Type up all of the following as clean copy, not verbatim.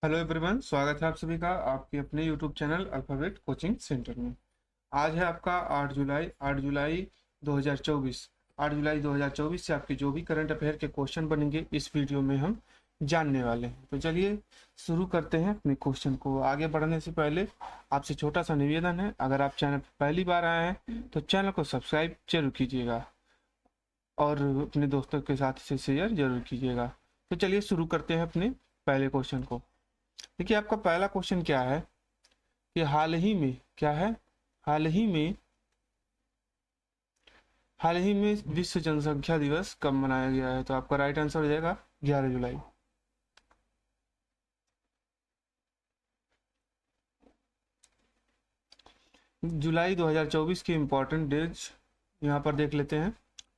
Hello everyone, स्वागत है आप सभी का आपके अपने YouTube channel alphabet coaching centre में। आज है आपका 8 जुलाई 2024। 8 जुलाई 2024 से आपके जो भी करंट अफेयर के क्वेश्चन बनेंगे इस वीडियो में हम जानने वाले हैं। तो चलिए शुरू करते हैं अपने क्वेश्चन को। आगे बढ़ने से पहले आपसे छोटा सा निवेदन है, अगर आप चैनल पर पहली बार आए हैं तो चैनल को सब्सक्राइब जरूर कीजिएगा और अपने दोस्तों के साथ इसे शेयर जरूर कीजिएगा। तो चलिए शुरू करते हैं अपने पहले क्वेश्चन को। देखिए आपका पहला क्वेश्चन क्या है कि हाल ही में क्या है, हाल ही में विश्व जनसंख्या दिवस कब मनाया गया है? तो आपका राइट आंसर हो जाएगा 11 जुलाई। जुलाई 2024 के इम्पोर्टेंट डेज यहाँ पर देख लेते हैं।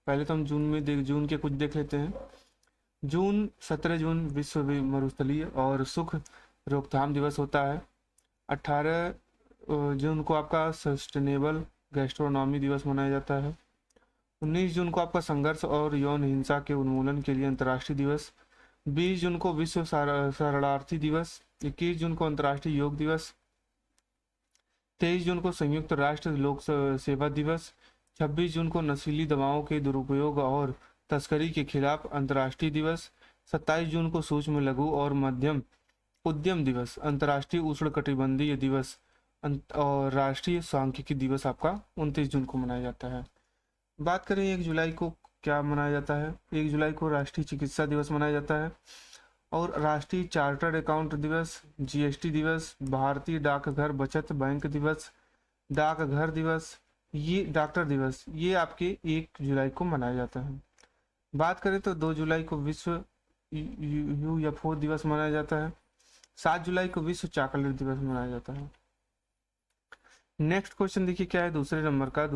पहले तो हम जून के कुछ देख लेते हैं। 17 जून विश्व मरुस्थलीय और सुख रोकथाम दिवस होता है। 18 जून को आपका सस्टेनेबल गैस्ट्रोनॉमी दिवस मनाया जाता है। 19 जून को आपका संघर्ष और यौन हिंसा के उन्मूलन के लिए अंतर्राष्ट्रीय दिवस। 20 जून को विश्व शरणार्थी दिवस। 21 जून को अंतर्राष्ट्रीय योग दिवस। 23 जून को संयुक्त राष्ट्र लोक सेवा दिवस। 26 जून को नशीली दवाओं के दुरुपयोग और तस्करी के खिलाफ अंतर्राष्ट्रीय दिवस। 27 जून को सूक्ष्म लघु और मध्यम उद्यम दिवस, अंतर्राष्ट्रीय उष्णकटिबंधीय दिवस और राष्ट्रीय सांख्यिकी दिवस आपका 29 जून को मनाया जाता है। बात करें 1 जुलाई को क्या मनाया जाता है? 1 जुलाई को राष्ट्रीय चिकित्सा दिवस मनाया जाता है और राष्ट्रीय चार्टर्ड अकाउंट दिवस, जीएसटी दिवस, भारतीय डाकघर बचत बैंक दिवस, डाकघर दिवस, ये डॉक्टर दिवस, ये आपके 1 जुलाई को मनाया जाता है। बात करें तो 2 जुलाई को विश्व यूएफओ दिवस मनाया जाता है। 7 जुलाई को विश्व चॉकलेट दिवस मनाया जाता है। नेक्स्ट क्वेश्चन देखिए क्या है दूसरे नंबर का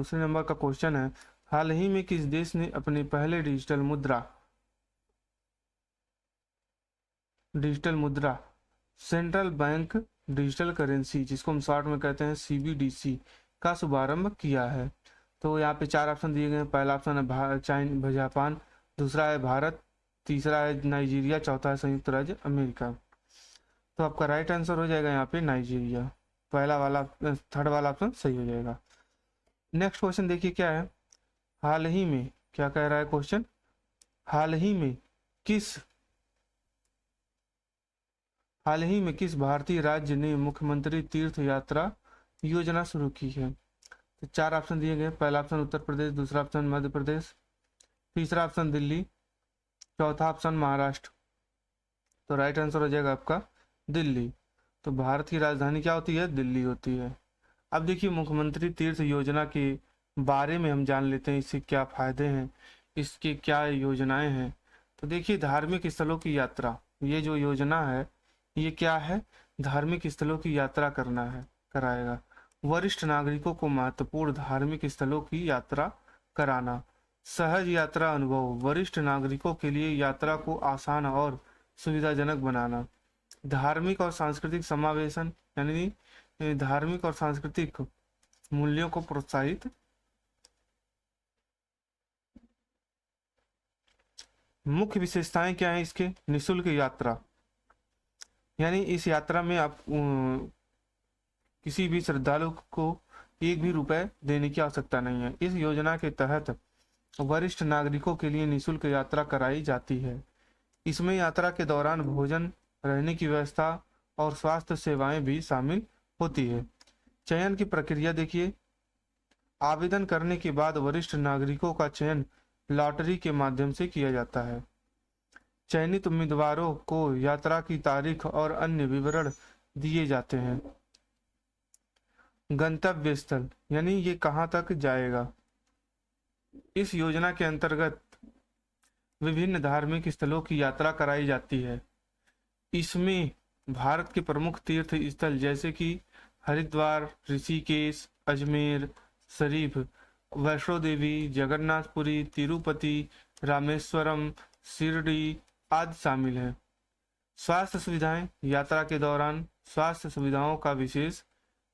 क्वेश्चन है, हाल ही में किस देश ने अपनी पहले डिजिटल मुद्रा सेंट्रल बैंक डिजिटल करेंसी, जिसको हम शॉर्ट में कहते हैं सीबीडीसी, का शुभारंभ किया है? तो यहाँ पे 4 ऑप्शन दिए गए हैं। पहला ऑप्शन है जापान, दूसरा है भारत, तीसरा है नाइजीरिया, चौथा है संयुक्त राज्य अमेरिका। तो आपका राइट आंसर हो जाएगा यहाँ पे नाइजीरिया। थर्ड वाला ऑप्शन सही हो जाएगा। नेक्स्ट क्वेश्चन देखिए क्या है, हाल ही में क्या कह रहा है क्वेश्चन, हाल ही में किस भारतीय राज्य ने मुख्यमंत्री तीर्थ यात्रा योजना शुरू की है? तो 4 ऑप्शन दिए गए। पहला ऑप्शन उत्तर प्रदेश, दूसरा ऑप्शन मध्य प्रदेश, तीसरा ऑप्शन दिल्ली, चौथा ऑप्शन महाराष्ट्र। तो राइट आंसर हो जाएगा आपका दिल्ली। तो भारत की राजधानी क्या होती है? दिल्ली होती है। अब देखिए मुख्यमंत्री तीर्थ योजना के बारे में हम जान लेते हैं, इससे क्या फायदे हैं, इसके क्या योजनाएं हैं। तो देखिए धार्मिक स्थलों की यात्रा, ये जो योजना है ये क्या है? धार्मिक स्थलों की यात्रा कराएगा। वरिष्ठ नागरिकों को महत्वपूर्ण धार्मिक स्थलों की यात्रा कराना। सहज यात्रा अनुभव, वरिष्ठ नागरिकों के लिए यात्रा को आसान और सुविधाजनक बनाना। धार्मिक और सांस्कृतिक समावेशन, यानी धार्मिक और सांस्कृतिक मूल्यों को प्रोत्साहित। मुख्य विशेषताएं क्या है इसके? निशुल्क यात्रा, यानी इस यात्रा में आप किसी भी श्रद्धालु को 1 भी रुपए देने की आवश्यकता नहीं है। इस योजना के तहत वरिष्ठ नागरिकों के लिए निशुल्क यात्रा कराई जाती है। इसमें यात्रा के दौरान भोजन, रहने की व्यवस्था और स्वास्थ्य सेवाएं भी शामिल होती है। चयन की प्रक्रिया देखिए, आवेदन करने के बाद वरिष्ठ नागरिकों का चयन लॉटरी के माध्यम से किया जाता है। चयनित उम्मीदवारों को यात्रा की तारीख और अन्य विवरण दिए जाते हैं। गंतव्य स्थल, यानी ये कहाँ तक जाएगा। इस योजना के अंतर्गत विभिन्न धार्मिक स्थलों की यात्रा कराई जाती है। इसमें भारत के प्रमुख तीर्थ स्थल जैसे कि हरिद्वार, ऋषिकेश, अजमेर शरीफ, वैष्णो देवी, जगन्नाथपुरी, तिरुपति, रामेश्वरम, शिरडी आदि शामिल हैं। स्वास्थ्य सुविधाएं, यात्रा के दौरान स्वास्थ्य सुविधाओं का विशेष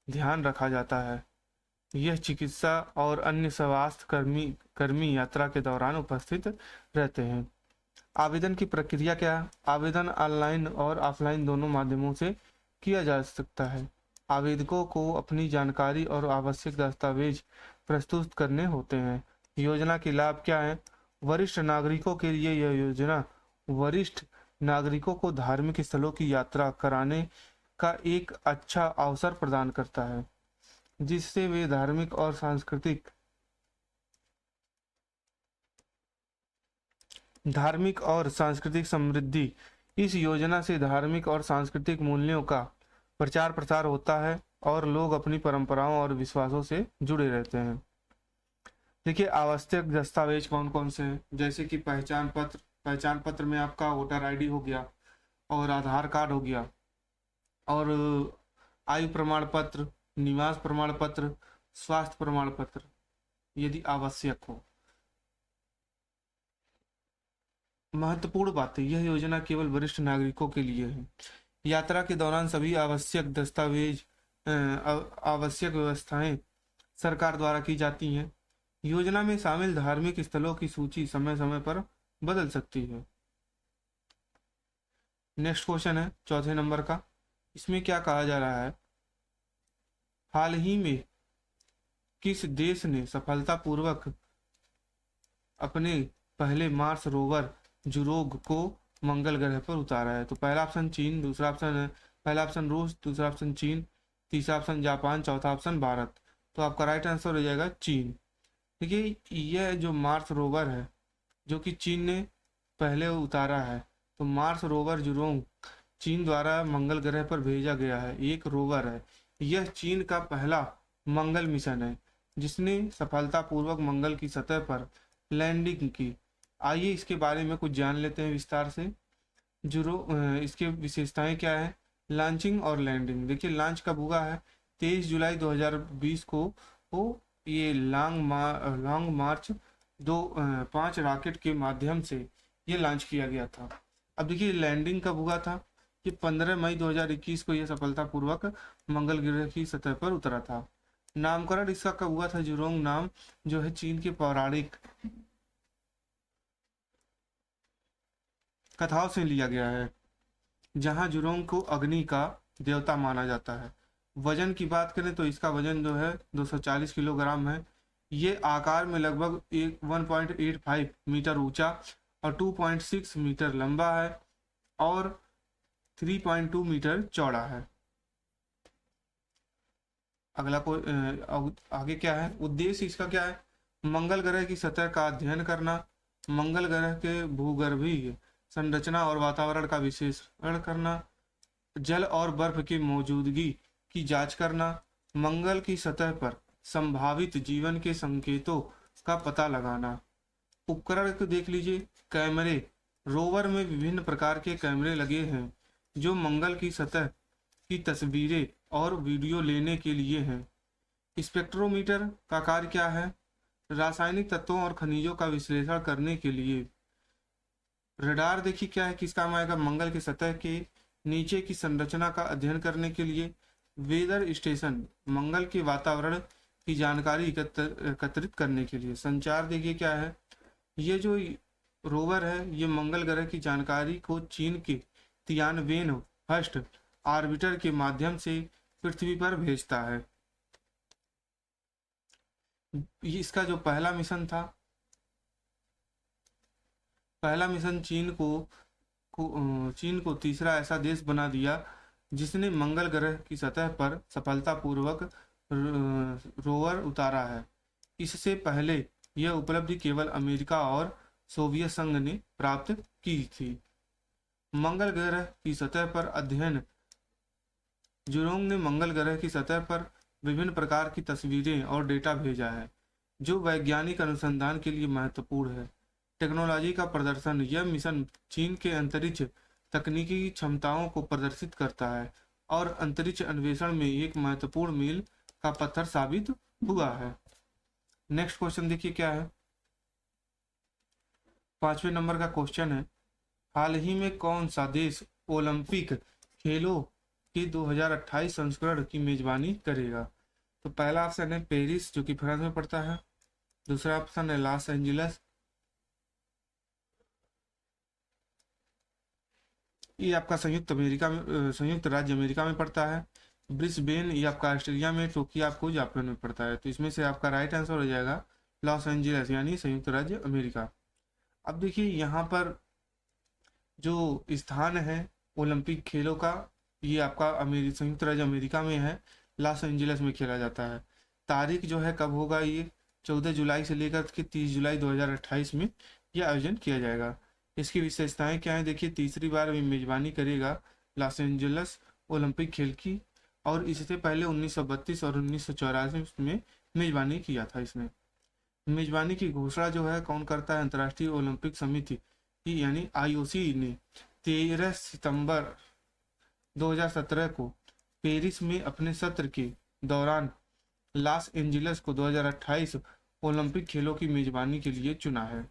ध्यान रखा जाता है। यह चिकित्सा और अन्य स्वास्थ्य कर्मी यात्रा के दौरान उपस्थित रहते हैं। आवेदन की प्रक्रिया क्या है? आवेदन ऑनलाइन और ऑफलाइन दोनों माध्यमों से किया जा सकता है। आवेदकों को अपनी जानकारी और आवश्यक दस्तावेज प्रस्तुत करने होते हैं। योजना के लाभ क्या है? वरिष्ठ नागरिकों के लिए यह योजना वरिष्ठ नागरिकों को धार्मिक स्थलों की यात्रा कराने का एक अच्छा अवसर प्रदान करता है, जिससे वे धार्मिक और सांस्कृतिक समृद्धि। इस योजना से धार्मिक और सांस्कृतिक मूल्यों का प्रचार प्रसार होता है और लोग अपनी परंपराओं और विश्वासों से जुड़े रहते हैं। देखिए, आवश्यक दस्तावेज कौन कौन से हैं? जैसे कि पहचान पत्र में आपका वोटर आईडी हो गया और आधार कार्ड हो गया, और आयु प्रमाण पत्र, निवास प्रमाण पत्र, स्वास्थ्य प्रमाण पत्र यदि आवश्यक हो। महत्वपूर्ण बातें, यह योजना केवल वरिष्ठ नागरिकों के लिए है। यात्रा के दौरान सभी आवश्यक व्यवस्थाएं सरकार द्वारा की जाती हैं। योजना में शामिल धार्मिक स्थलों की सूची समय समय पर बदल सकती है। नेक्स्ट क्वेश्चन है चौथे नंबर का। इसमें क्या कहा जा रहा है? हाल ही में किस देश ने सफलतापूर्वक अपने पहले मार्स रोवर जुरोग को मंगल ग्रह पर उतारा है? तो पहला ऑप्शन चीन, दूसरा ऑप्शन पहला ऑप्शन रूस, दूसरा ऑप्शन चीन, तीसरा ऑप्शन जापान, चौथा ऑप्शन भारत। तो आपका राइट आंसर हो जाएगा चीन। देखिए, यह जो मार्स रोवर है जो कि चीन ने पहले उतारा है, तो मार्स रोवर जुरोंग चीन द्वारा मंगल ग्रह पर भेजा गया है एक रोवर है। यह चीन का पहला मंगल मिशन है जिसने सफलतापूर्वक मंगल की सतह पर लैंडिंग की। आइए इसके बारे में कुछ जान लेते हैं विस्तार से। इसके विशेषताएं क्या है? लॉन्चिंग और लैंडिंग। देखिए, लॉन्च कब हुआ है? 23 जुलाई 2020 को ये लॉन्ग मार्च 5 रॉकेट के माध्यम से ये लॉन्च किया गया था। अब देखिए, लैंडिंग कब हुआ था? ये 15 मई 2021 को यह सफलतापूर्वक मंगल ग्रह की सतह पर उतरा था। नामकरण इसका कब हुआ था? जुरोंग नाम जो है चीन के पौराणिक कथाओं से लिया गया है, जहां जुरोंग को अग्नि का देवता माना जाता है। वजन की बात करें तो इसका वजन जो है 240 किलोग्राम है। ये आकार में लगभग 1.85 मीटर ऊंचा और 2.6 मीटर लंबा है और 3.2 मीटर चौड़ा है। अगला आगे क्या है? उद्देश्य इसका क्या है? मंगल ग्रह की सतह का अध्ययन करना, मंगल ग्रह के भूगर्भीय संरचना और वातावरण का विश्लेषण करना, जल और बर्फ की मौजूदगी की जांच करना, मंगल की सतह पर संभावित जीवन के संकेतों का पता लगाना। उपकरण को देख लीजिए। कैमरे, रोवर में विभिन्न प्रकार के कैमरे लगे हैं जो मंगल की सतह की तस्वीरें और वीडियो लेने के लिए हैं। स्पेक्ट्रोमीटर का कार्य क्या है? रासायनिक तत्वों और खनिजों का विश्लेषण करने के लिए। रडार देखिए क्या है, किस काम आएगा? मंगल की सतह के नीचे की संरचना का अध्ययन करने के लिए। वेदर स्टेशन, मंगल के वातावरण की जानकारी एकत्रित करने के लिए। संचार देखिए क्या है? ये जो रोवर है ये मंगल ग्रह की जानकारी को चीन के तियानवेन फर्स्ट ऑर्बिटर के माध्यम से पृथ्वी पर भेजता है। इसका जो पहला मिशन था, पहला मिशन चीन को तीसरा ऐसा देश बना दिया जिसने मंगल ग्रह की सतह पर सफलतापूर्वक रोवर उतारा है। इससे पहले यह उपलब्धि केवल अमेरिका और सोवियत संघ ने प्राप्त की थी। मंगल ग्रह की सतह पर अध्ययन। जुरोंग ने मंगल ग्रह की सतह पर विभिन्न प्रकार की तस्वीरें और डेटा भेजा है जो वैज्ञानिक अनुसंधान के लिए महत्वपूर्ण है। टेक्नोलॉजी का प्रदर्शन, यह मिशन चीन के अंतरिक्ष तकनीकी क्षमताओं को प्रदर्शित करता है और अंतरिक्ष अन्वेषण में एक महत्वपूर्ण मील का पत्थर साबित हुआ है। नेक्स्ट क्वेश्चन देखिए क्या है? 5वें नंबर का क्वेश्चन है, हाल ही में कौन सा देश ओलंपिक खेलों के 2028 संस्करण की मेजबानी करेगा? तो पहला ऑप्शन है पेरिस जो कि फ्रांस में पड़ता है, दूसरा ऑप्शन है लॉस एंजलिस, ये आपका संयुक्त राज्य अमेरिका में पड़ता है। ब्रिस्बेन ये आपका ऑस्ट्रेलिया में, टोक्यो आपको जापान में पड़ता है। तो इसमें से आपका राइट आंसर हो जाएगा लॉस एंजलिस यानी संयुक्त राज्य अमेरिका। अब देखिए यहाँ पर जो स्थान है ओलंपिक खेलों का, ये आपका संयुक्त राज्य अमेरिका में है, लॉस एंजलिस में खेला जाता है। तारीख जो है कब होगा, ये 14 जुलाई से लेकर के 30 जुलाई 2028 में यह आयोजन किया जाएगा। इसकी विशेषताएं क्या है, देखिए तीसरी बार भी मेजबानी करेगा लॉस एंजलिस ओलंपिक खेल की, और इससे पहले 1932 और 1984 में मेजबानी किया था इसने। मेजबानी की घोषणा जो है कौन करता है, अंतर्राष्ट्रीय ओलंपिक समिति की यानी आईओसी ने 13 सितंबर 2017 को पेरिस में अपने सत्र के दौरान लॉस एंजलिस को 2028 ओलंपिक खेलों की मेजबानी के लिए चुना है।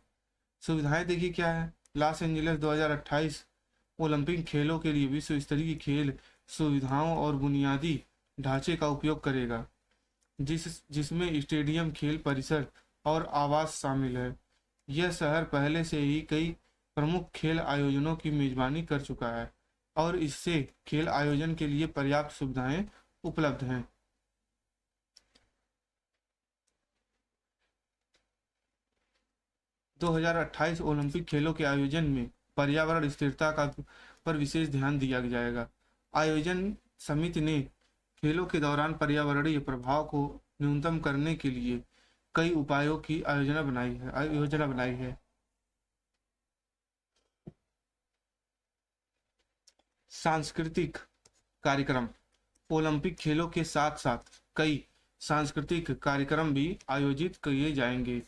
सुविधाएं देखिए क्या है, लॉस एंजलिस 2028 ओलंपिक खेलों के लिए विश्व स्तरीय खेल सुविधाओं और बुनियादी ढांचे का उपयोग करेगा, जिसमें स्टेडियम, खेल परिसर और आवास शामिल है। यह शहर पहले से ही कई प्रमुख खेल आयोजनों की मेजबानी कर चुका है और इससे खेल आयोजन के लिए पर्याप्त सुविधाएं उपलब्ध हैं। दो 2028 ओलंपिक खेलों के आयोजन में पर्यावरण स्थिरता का पर विशेष ध्यान दिया जाएगा। आयोजन समिति ने खेलों के दौरान पर्यावरणीय प्रभाव को न्यूनतम करने के लिए कई उपायों की योजना बनाई है। सांस्कृतिक कार्यक्रम, ओलंपिक खेलों के साथ साथ कई सांस्कृतिक कार्यक्रम भी आयोजित किए जाएंगे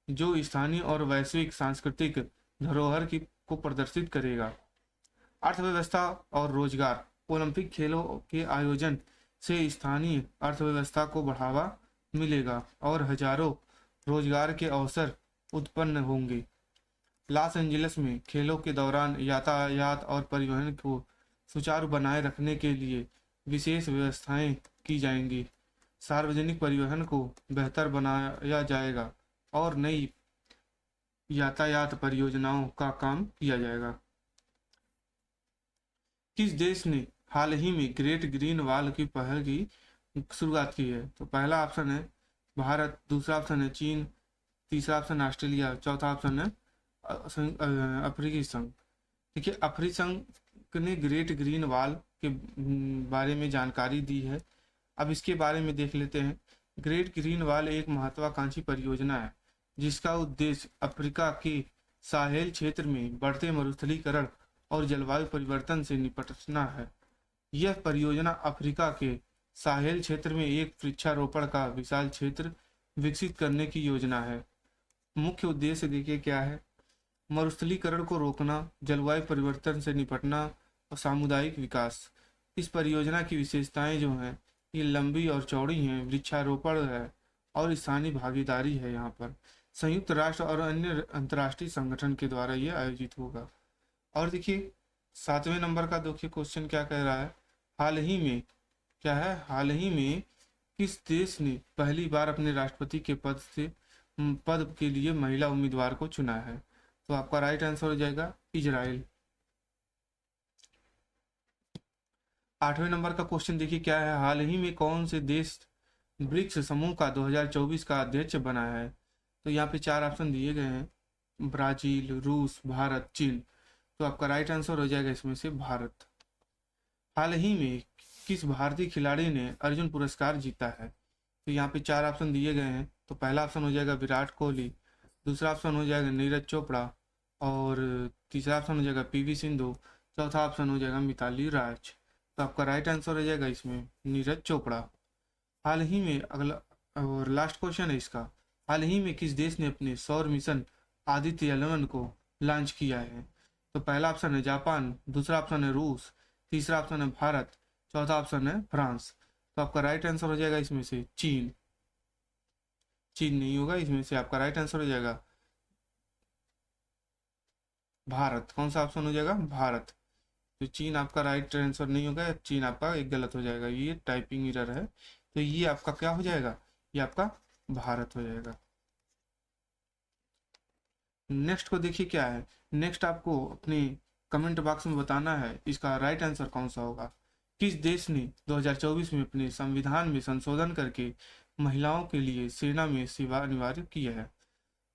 जो स्थानीय और वैश्विक सांस्कृतिक धरोहर को प्रदर्शित करेगा। अर्थव्यवस्था और रोजगार, ओलंपिक खेलों के आयोजन से स्थानीय अर्थव्यवस्था को बढ़ावा मिलेगा और हजारों रोजगार के अवसर उत्पन्न होंगे। लॉस एंजलिस में खेलों के दौरान यातायात और परिवहन को सुचारू बनाए रखने के लिए विशेष व्यवस्थाएं की जाएंगी। सार्वजनिक परिवहन को बेहतर बनाया जाएगा और नई यातायात परियोजनाओं का काम किया जाएगा। किस देश ने हाल ही में ग्रेट ग्रीन वॉल की पहल की शुरुआत की है? तो पहला ऑप्शन है भारत, दूसरा ऑप्शन है चीन, तीसरा ऑप्शन ऑस्ट्रेलिया, चौथा ऑप्शन है अफ्रीकी संघ। देखिए अफ्रीकी संघ ने ग्रेट ग्रीन वॉल के बारे में जानकारी दी है। अब इसके बारे में देख लेते हैं। ग्रेट ग्रीन वॉल एक महत्वाकांक्षी परियोजना है जिसका उद्देश्य अफ्रीका के साहेल क्षेत्र में बढ़ते मरुस्थलीकरण और जलवायु परिवर्तन से निपटना है। यह परियोजना अफ्रीका के साहेल क्षेत्र में एक वृक्षारोपण का विशाल क्षेत्र विकसित करने की योजना है। मुख्य उद्देश्य देखिए क्या है, मरुस्थलीकरण को रोकना, जलवायु परिवर्तन से निपटना और सामुदायिक विकास। इस परियोजना की विशेषताएं जो हैं ये लंबी और चौड़ी हैं, वृक्षारोपण है और स्थानीय भागीदारी है। यहाँ पर संयुक्त राष्ट्र और अन्य अंतर्राष्ट्रीय संगठन के द्वारा ये आयोजित होगा। और देखिए 7वें नंबर का देखिए क्वेश्चन क्या कह रहा है, हाल ही में क्या है, हाल ही में किस देश ने पहली बार अपने राष्ट्रपति के पद के लिए महिला उम्मीदवार को चुना है? तो आपका राइट आंसर हो जाएगा इजराइल। 8वें नंबर का क्वेश्चन देखिए क्या है, हाल ही में कौन से देश ब्रिक्स समूह का 2024 का अध्यक्ष बना है? तो यहाँ पे 4 ऑप्शन दिए गए हैं, ब्राजील, रूस, भारत, चीन। तो आपका राइट आंसर हो जाएगा इसमें से भारत। हाल ही में किस भारतीय खिलाड़ी ने अर्जुन पुरस्कार जीता है? तो यहाँ पे 4 ऑप्शन दिए गए हैं। तो पहला ऑप्शन हो जाएगा विराट कोहली, दूसरा ऑप्शन हो जाएगा नीरज चोपड़ा और तीसरा ऑप्शन हो जाएगा पीवी सिंधु, चौथा ऑप्शन हो जाएगा मिताली राज। तो आपका राइट आंसर हो जाएगा इसमें नीरज चोपड़ा। हाल ही में अगला और लास्ट क्वेश्चन है इसका, हाल ही में किस देश ने अपने सौर मिशन आदित्य 11 को लॉन्च किया है? तो पहला ऑप्शन है जापान, दूसरा ऑप्शन है रूस, तीसरा ऑप्शन है भारत, चौथा ऑप्शन है फ्रांस। तो आपका राइट आंसर हो जाएगा इसमें से चीन। चीन नहीं होगा, इसमें से आपका राइट आंसर हो जाएगा भारत। कौन सा ऑप्शन हो जाएगा? भारत। तो चीन आपका राइट आंसर नहीं होगा, चीन आपका एक गलत हो जाएगा, ये टाइपिंग एरर है। तो ये आपका क्या हो जाएगा? ये आपका भारत हो जाएगा। नेक्स्ट को देखिए क्या है, नेक्स्ट आपको अपने कमेंट बॉक्स में बताना है इसका राइट आंसर कौन सा होगा। किस देश ने 2024 में अपने संविधान में संशोधन करके महिलाओं के लिए सेना में सेवा अनिवार्य किया है।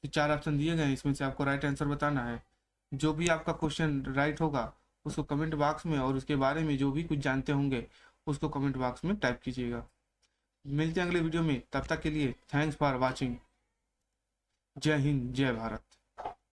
तो 4 ऑप्शन दिए गए हैं, इसमें से आपको राइट आंसर बताना है। जो भी आपका क्वेश्चन राइट होगा उसको कमेंट बॉक्स में, और उसके बारे में जो भी कुछ जानते होंगे उसको कमेंट बॉक्स में टाइप कीजिएगा। मिलते हैं अगले वीडियो में, तब तक के लिए थैंक्स फॉर वॉचिंग। जय हिंद, जय भारत।